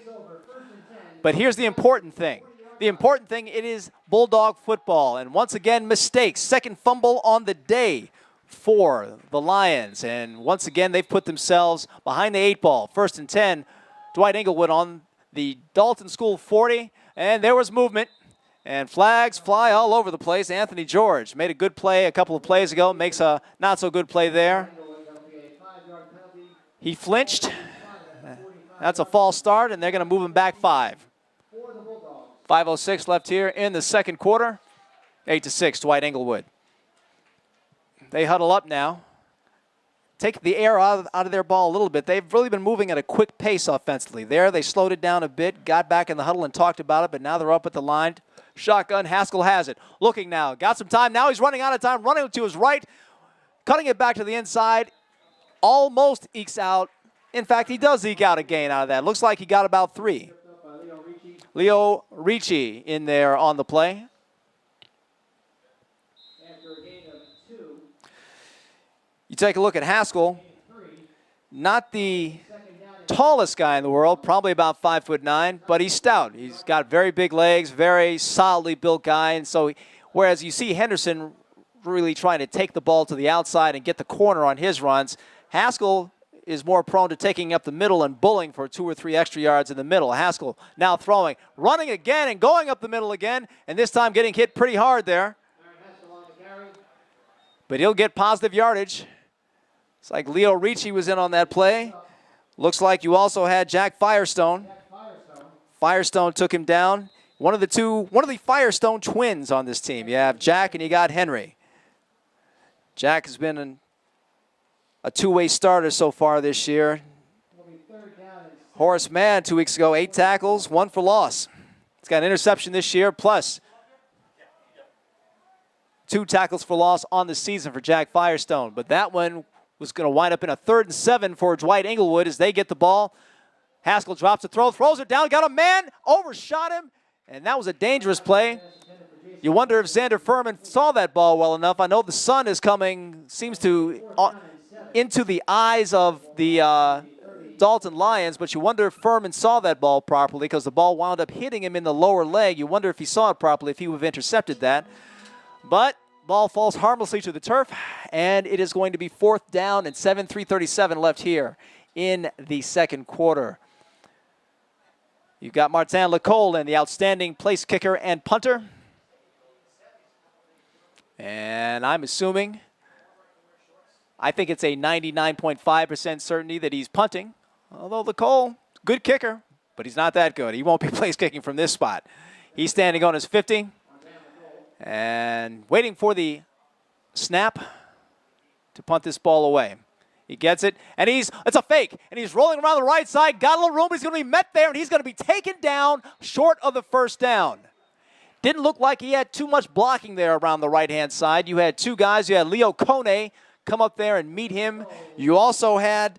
But here's the important thing. The important thing, it is Bulldog football. And once again, mistakes. Second fumble on the day for the Lions. And once again, they've put themselves behind the 8 ball. 1st and 10, Dwight Englewood on the Dalton School 40. And there was movement. And flags fly all over the place. Anthony George made a good play a couple of plays ago. Makes a not-so-good play there. He flinched. That's a false start, and they're going to move him back 5. 5:06 left here in the second quarter. 8-6, Dwight Englewood. They huddle up now. Take the air out of their ball a little bit. They've really been moving at a quick pace offensively. There, they slowed it down a bit, got back in the huddle and talked about it, but now they're up at the line. Shotgun, Haskell has it. Looking now, got some time. Now he's running out of time, running to his right, cutting it back to the inside. Almost ekes out. In fact, he does eke out a gain out of that. Looks like he got about 3. Leo Ricci in there on the play. You take a look at Haskell, not the tallest guy in the world, probably about 5'9", but he's stout. He's got very big legs, very solidly built guy. And so, whereas you see Henderson really trying to take the ball to the outside and get the corner on his runs, Haskell is more prone to taking up the middle and bullying for 2 or 3 extra yards in the middle. Haskell now throwing, running again and going up the middle again, and this time getting hit pretty hard there. But he'll get positive yardage. It's like Leo Ricci was in on that play. Looks like you also had Jack Firestone. Firestone took him down. One of the Firestone twins on this team. You have Jack and you got Henry. Jack has been a two-way starter so far this year. Horace Mann 2 weeks ago, 8 tackles, 1 for loss. He's got an interception this year, plus 2 tackles for loss on the season for Jack Firestone. But that one was going to wind up in a 3rd and 7 for Dwight Englewood as they get the ball. Haskell drops the throw, throws it down, got a man, overshot him, and that was a dangerous play. You wonder if Xander Furman saw that ball well enough. I know the sun is coming, seems to, into the eyes of the Dalton Lions, but you wonder if Furman saw that ball properly because the ball wound up hitting him in the lower leg. You wonder if he saw it properly, if he would have intercepted that. But ball falls harmlessly to the turf, and it is going to be 4th down and 7, 3:37 left here in the second quarter. You've got Martin Lecole and the outstanding place kicker and punter. And I'm assuming, I think it's a 99.5% certainty that he's punting. Although Lecole, good kicker, but he's not that good. He won't be place kicking from this spot. He's standing on his 50. And waiting for the snap to punt this ball away. He gets it, and it's a fake, and he's rolling around the right side, got a little room, he's going to be met there, and he's going to be taken down short of the 1st down. Didn't look like he had too much blocking there around the right-hand side. You had 2 guys. You had Leo Kone come up there and meet him. You also had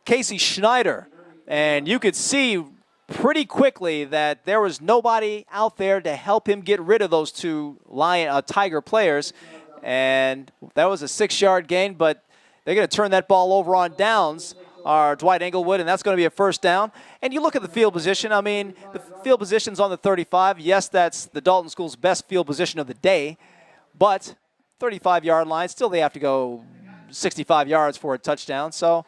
Casey Schneider, and you could see pretty quickly that there was nobody out there to help him get rid of those 2 Tiger players. And that was a 6-yard gain, but they're going to turn that ball over on downs, Dwight Englewood, and that's going to be a 1st down. And you look at the field position. I mean, the field position's on the 35. Yes, that's the Dalton School's best field position of the day, but 35-yard line, still they have to go 65 yards for a touchdown, so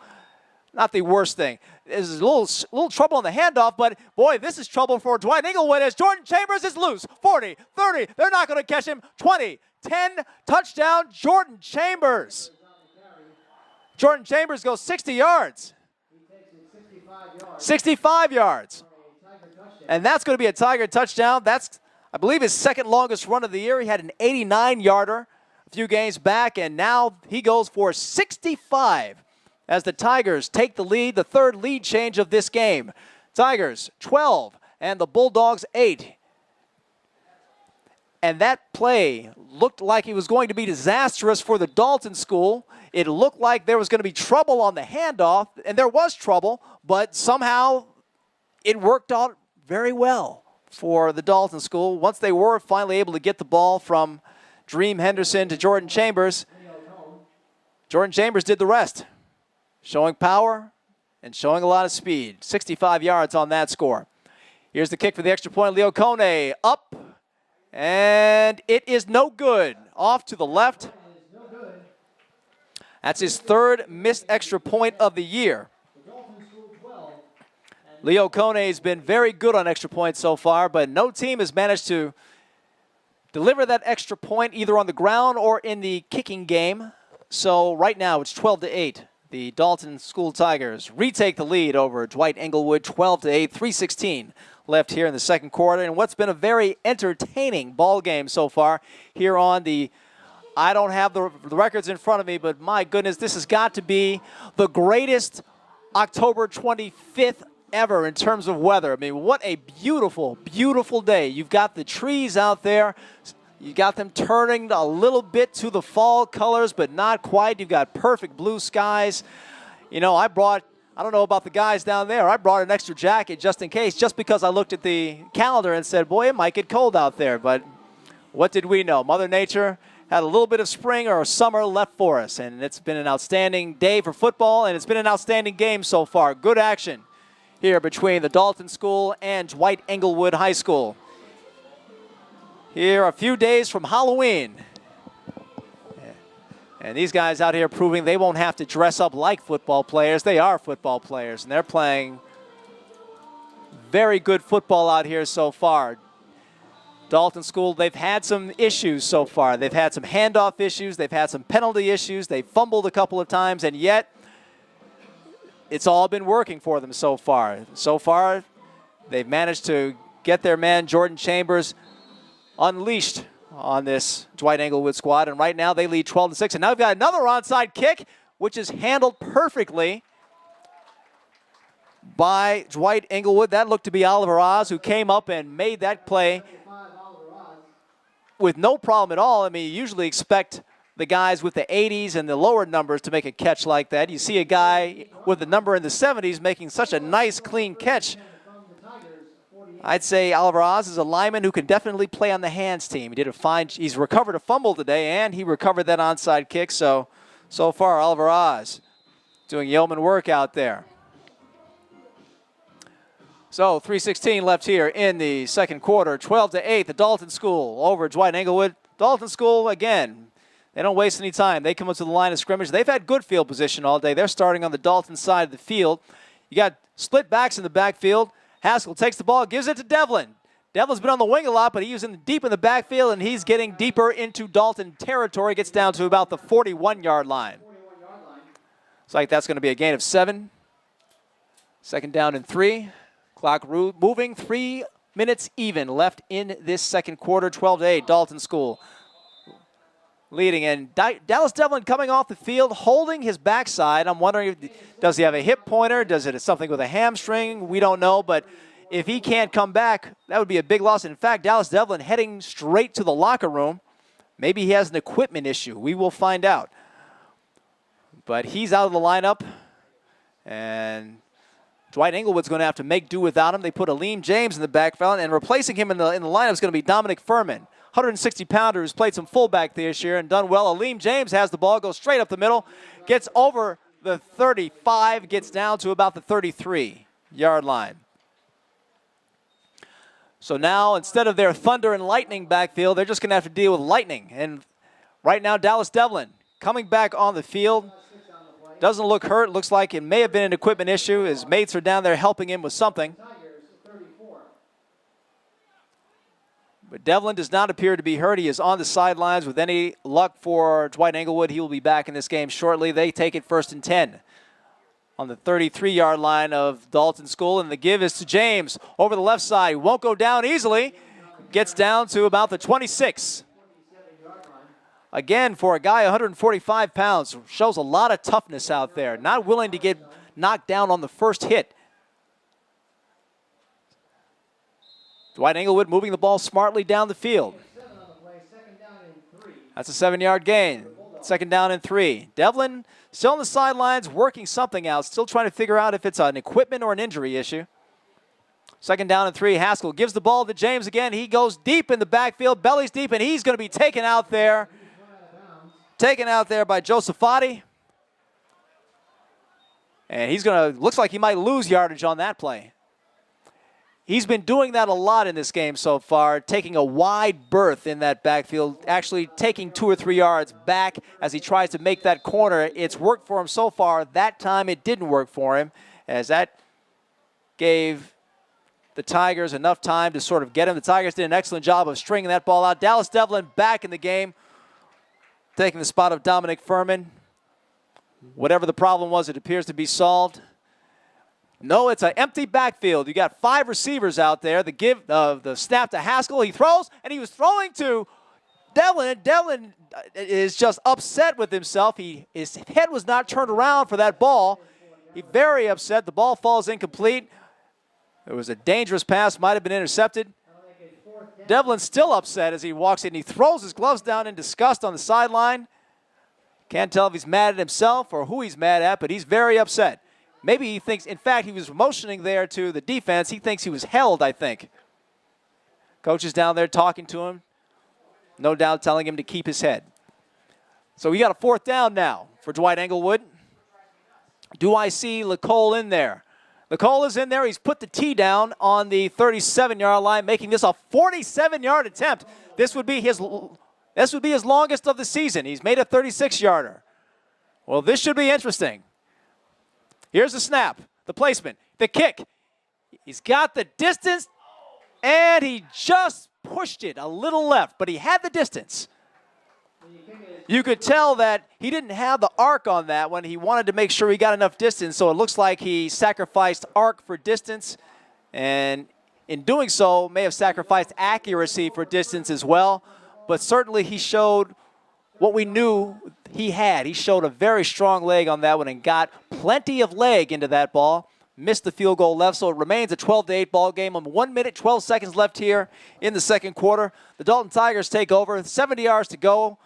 not the worst thing. is a little trouble on the handoff, but boy, this is trouble for Dwight Englewood as Jordan Chambers is loose. 40, 30, they're not going to catch him. 20, 10, touchdown, Jordan Chambers. Jordan Chambers goes 60 yards. 65 yards. And that's going to be a Tiger touchdown. That's, I believe, his second longest run of the year. He had an 89-yarder a few games back, and now he goes for 65 as the Tigers take the lead, the third lead change of this game. Tigers 12 and the Bulldogs 8. And that play looked like it was going to be disastrous for the Dalton school. It looked like there was going to be trouble on the handoff, and there was trouble, but somehow it worked out very well for the Dalton school. Once they were finally able to get the ball from Dream Henderson to Jordan Chambers, Jordan Chambers did the rest, showing power and showing a lot of speed. 65 yards on that score. Here's the kick for the extra point. Leo Kone up, and it is no good. Off to the left. That's his third missed extra point of the year. Leo Kone has been very good on extra points so far, but no team has managed to deliver that extra point either on the ground or in the kicking game. So right now it's 12-8. The Dalton School Tigers retake the lead over Dwight Englewood, 12-8, 3:16 left here in the second quarter. And what's been a very entertaining ball game so far here on the, I don't have the records in front of me, but my goodness, this has got to be the greatest October 25th ever in terms of weather. I mean, what a beautiful, beautiful day. You've got the trees out there. You got them turning a little bit to the fall colors, but not quite. You've got perfect blue skies. You know, I don't know about the guys down there. I brought an extra jacket just in case, just because I looked at the calendar and said, boy, it might get cold out there. But what did we know? Mother Nature had a little bit of spring or summer left for us, and it's been an outstanding day for football, and it's been an outstanding game so far. Good action here between the Dalton School and Dwight Englewood High School. Here a few days from Halloween. And these guys out here proving they won't have to dress up like football players. They are football players, and they're playing very good football out here so far. Dalton School, they've had some issues so far. They've had some handoff issues. They've had some penalty issues. They've fumbled a couple of times, and yet it's all been working for them so far. So far, they've managed to get their man Jordan Chambers unleashed on this Dwight Englewood squad, and right now they lead 12-6. And now we've got another onside kick, which is handled perfectly by Dwight Englewood. That looked to be Oliver Oz, who came up and made that play with no problem at all. I mean, you usually expect the guys with the 80s and the lower numbers to make a catch like that. You see a guy with the number in the 70s making such a nice, clean catch. I'd say Oliver Oz is a lineman who can definitely play on the hands team. He's recovered a fumble today, and he recovered that onside kick. So far, Oliver Oz doing yeoman work out there. So 3:16 left here in the second quarter. 12-8, the Dalton School over Dwight Englewood. Dalton School, again, they don't waste any time. They come up to the line of scrimmage. They've had good field position all day. They're starting on the Dalton side of the field. You got split backs in the backfield. Haskell takes the ball, gives it to Devlin. Devlin's been on the wing a lot, but he's deep in the backfield, and he's getting deeper into Dalton territory. Gets down to about the 41-yard line. Looks like that's going to be a gain of 7. Second down and 3. Clock moving. 3 minutes even left in this second quarter. 12-8, Dalton School leading. And Dallas Devlin coming off the field, holding his backside. I'm wondering, does he have a hip pointer? Does it have something with a hamstring? We don't know, but if he can't come back, that would be a big loss. In fact, Dallas Devlin heading straight to the locker room. Maybe he has an equipment issue. We will find out. But he's out of the lineup, and Dwight Englewood's going to have to make do without him. They put Aleem James in the backfield, and replacing him in the lineup is going to be Dominic Furman, 160-pounder who's played some fullback this year and done well. Aleem James has the ball, goes straight up the middle, gets over the 35, gets down to about the 33-yard line. So now, instead of their thunder and lightning backfield, they're just going to have to deal with lightning. And right now, Dallas Devlin coming back on the field. Doesn't look hurt. Looks like it may have been an equipment issue. His mates are down there helping him with something. Tigers 34. But Devlin does not appear to be hurt. He is on the sidelines. With any luck for Dwight Englewood, he will be back in this game shortly. They take it 1st and 10 on the 33-yard line of Dalton School. And the give is to James over the left side. Won't go down easily. Gets down to about the 26. Again, for a guy 145 pounds, shows a lot of toughness out there. Not willing to get knocked down on the first hit. Dwight Englewood moving the ball smartly down the field. That's a 7-yard gain. 2nd down and 3. Devlin still on the sidelines working something out, still trying to figure out if it's an equipment or an injury issue. 2nd down and 3. Haskell gives the ball to James again. He goes deep in the backfield, bellies deep, and he's going to be taken out there. Taken out there by Josephotti. And he's going to, looks like he might lose yardage on that play. He's been doing that a lot in this game so far, taking a wide berth in that backfield, actually taking 2 or 3 yards back as he tries to make that corner. It's worked for him so far. That time it didn't work for him, as that gave the Tigers enough time to sort of get him. The Tigers did an excellent job of stringing that ball out. Dallas Devlin back in the game, taking the spot of Dominic Furman. Whatever the problem was, it appears to be solved. No, it's an empty backfield. You got 5 receivers out there. The snap to Haskell. He throws, and he was throwing to Devlin. And Devlin is just upset with himself. His head was not turned around for that ball. He's very upset. The ball falls incomplete. It was a dangerous pass. Might have been intercepted. Devlin's still upset as he walks in. He throws his gloves down in disgust on the sideline. Can't tell if he's mad at himself or who he's mad at, but he's very upset. Maybe he thinks, in fact, he was motioning there to the defense. He thinks he was held, I think. Coach is down there talking to him, no doubt telling him to keep his head. So we got a 4th down now for Dwight Englewood. Do I see LaCole in there? LaCole is in there. He's put the tee down on the 37-yard line, making this a 47-yard attempt. This would be his longest of the season. He's made a 36-yarder. Well, this should be interesting. Here's the snap, the placement, the kick. He's got the distance, and he just pushed it a little left, but he had the distance. You could tell that he didn't have the arc on that one. He wanted to make sure he got enough distance, so it looks like he sacrificed arc for distance, and in doing so, may have sacrificed accuracy for distance as well, but certainly he showed what we knew he had. He showed a very strong leg on that one and got plenty of leg into that ball. Missed the field goal left, so it remains a 12-8 ball game. 1 minute, 12 seconds left here in the 2nd quarter. The Dalton Tigers take over. 70 yards to go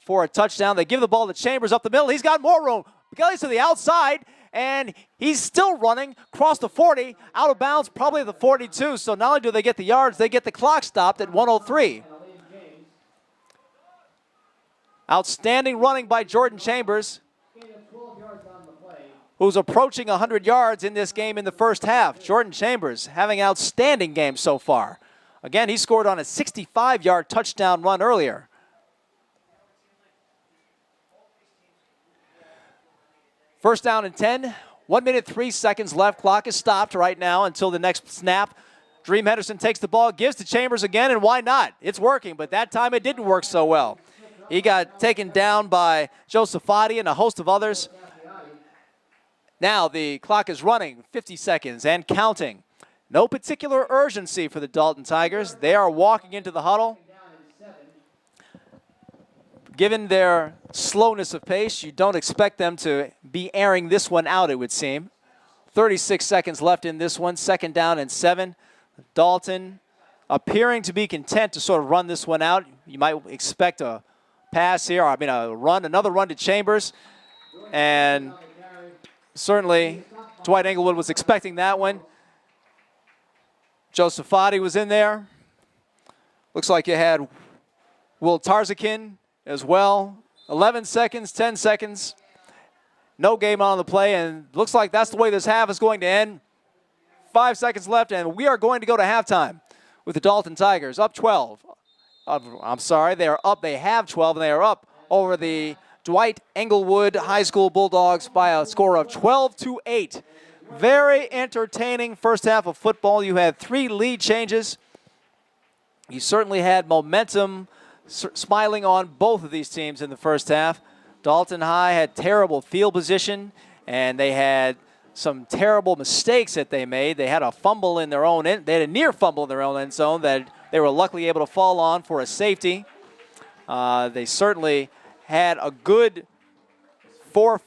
for a touchdown. They give the ball to Chambers up the middle. He's got more room. Kelly's to the outside, and he's still running across the 40, out of bounds, probably the 42. So not only do they get the yards, they get the clock stopped at 1:03. Outstanding running by Jordan Chambers, who's approaching 100 yards in this game in the first half. Jordan Chambers having an outstanding game so far. Again, he scored on a 65-yard touchdown run earlier. First down and 10. 1 minute, 3 seconds left. Clock is stopped right now until the next snap. Dream Henderson takes the ball, gives to Chambers again, and why not? It's working, but that time it didn't work so well. He got taken down by Josephotti and a host of others. Now the clock is running, 50 seconds and counting. No particular urgency for the Dalton Tigers. They are walking into the huddle. Given their slowness of pace, you don't expect them to be airing this one out, it would seem. 36 seconds left in this one, 2nd down and 7. Dalton appearing to be content to sort of run this one out. You might expect a pass here, another run to Chambers. And certainly Dwight Englewood was expecting that one. Josephotti was in there. Looks like you had Will Tarzakin as well. 11 seconds, 10 seconds. No game on the play, and looks like that's the way this half is going to end. 5 seconds left, and we are going to go to halftime with the Dalton Tigers up 12. I'm sorry, they are up. They have 12, and they are up over the Dwight Englewood High School Bulldogs by a score of 12-8. Very entertaining first half of football. You had 3 lead changes. You certainly had momentum smiling on both of these teams in the first half. Dalton High had terrible field position, and they had some terrible mistakes that they made. They had a fumble in their own end. They had a near fumble in their own end zone that they were luckily able to fall on for a safety. They certainly had a good four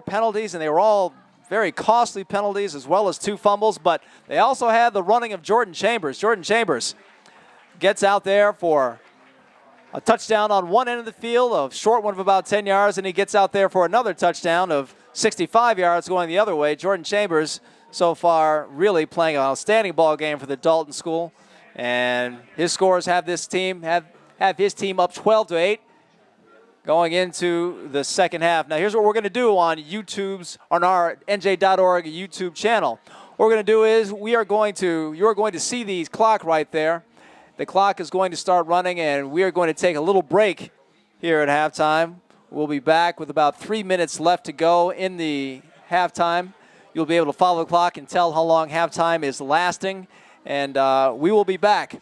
penalties, and they were all very costly penalties as well as 2 fumbles, but they also had the running of Jordan Chambers. Jordan Chambers gets out there for a touchdown on one end of the field, a short one of about 10 yards, and he gets out there for another touchdown of 65 yards going the other way. Jordan Chambers so far really playing an outstanding ball game for the Dalton school, and his scores have this team have his team up 12-8 going into the second half. Now here's what we're going to do on our NJ.ORG YouTube channel. What we're going to do is you're going to see the clock right there. The clock is going to start running, and we are going to take a little break here at halftime. We'll be back with about 3 minutes left to go in the halftime. You'll be able to follow the clock and tell how long halftime is lasting. And we will be back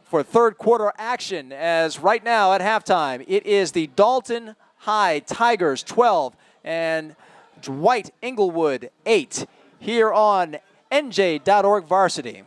for third quarter action, as right now at halftime, it is the Dalton High Tigers 12 and Dwight Englewood 8 here on NJ.ORG Varsity.